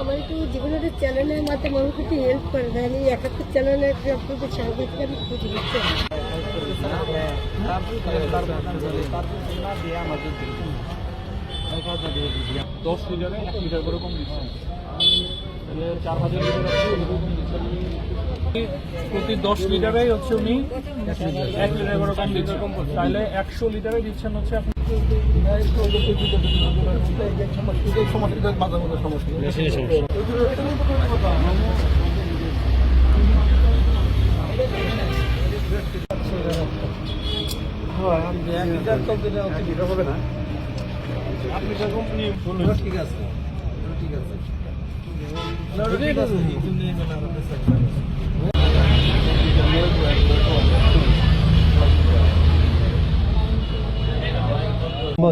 আমার একটু যেগুলো চ্যানেলের মাধ্যমে মানুষ একটু হেল্প করে দেন, এই 71 চ্যানেলের আপনাদের সাংবাদিক আমি খুঁজে দিচ্ছি। 10 লিটারে 1 লিটার করে কম দিচ্ছেন, 4000 লিটার আছে এরকম দিচ্ছেন। প্রতি 10 লিটারেই হচ্ছে উনি 1 লিটার করে কম দিচ্ছেন, তাহলে 100 লিটারে দিচ্ছেন হচ্ছে আপনি। হবে না আপনি কোম্পানি বলুন। ঠিক আছে ঠিক আছে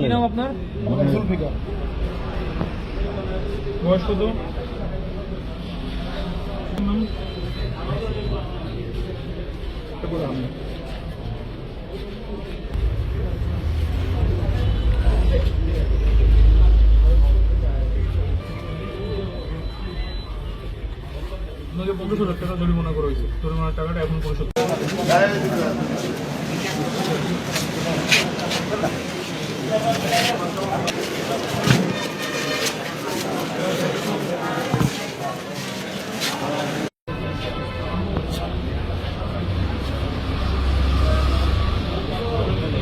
কি নাম আপনার? বয়স কত? আপনাকে 50,000 টাকা জরিমানা করা হয়েছে, জরিমানার টাকাটা এখন পরিশোধ।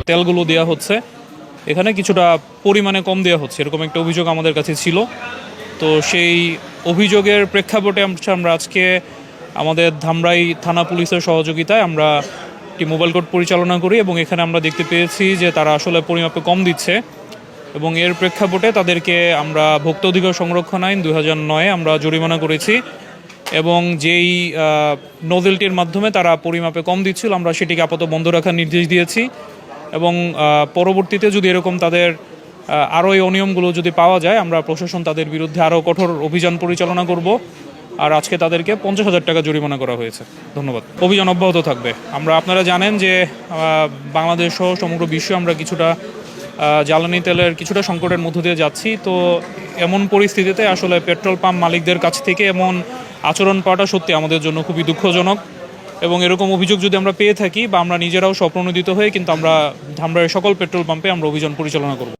তেলগুলো দেওয়া হচ্ছে, এখানে কিছুটা পরিমাণে কম দেওয়া হচ্ছে, এরকম একটা অভিযোগ আমাদের কাছে ছিল। তো সেই অভিযোগের প্রেক্ষাপটে আমরা আজকে আমাদের ধামরাই থানা পুলিশের সহযোগিতায় আমরা একটি মোবাইল কোর্ট পরিচালনা করি এবং এখানে আমরা দেখতে পেয়েছি যে তারা আসলে পরিমাপে কম দিচ্ছে এবং এর প্রেক্ষাপটে তাদেরকে আমরা ভোক্তা অধিকার সংরক্ষণ আইন 2009 আমরা জরিমানা করেছি এবং যেই নজেলটির মাধ্যমে তারা পরিমাপে কম দিচ্ছিল আমরা সেটিকে আপাতত বন্ধ রাখার নির্দেশ দিয়েছি এবং পরবর্তীতে যদি এরকম তাদের আরও এই অনিয়মগুলো যদি পাওয়া যায় আমরা প্রশাসন তাদের বিরুদ্ধে আরও কঠোর অভিযান পরিচালনা করব। আর আজকে তাদেরকে 50,000 টাকা জরিমানা করা হয়েছে। ধন্যবাদ। অভিযান অব্যাহত থাকবে। আপনারা জানেন যে বাংলাদেশ সহ সমগ্র বিশ্বে আমরা কিছুটা জ্বালানি তেলের কিছুটা সংকটের মধ্য দিয়ে যাচ্ছি। তো এমন পরিস্থিতিতে আসলে পেট্রোল পাম্প মালিকদের কাছ থেকে এমন আচরণ পাওয়াটা সত্যি আমাদের জন্য খুবই দুঃখজনক এবং এরকম অভিযোগ যদি আমরা পেয়ে থাকি বা আমরা নিজেরাও স্বপ্রণোদিত হয়ে কিন্তু আমরা ধামরাইয়ের সকল পেট্রোল পাম্পে আমরা অভিযান পরিচালনা করব।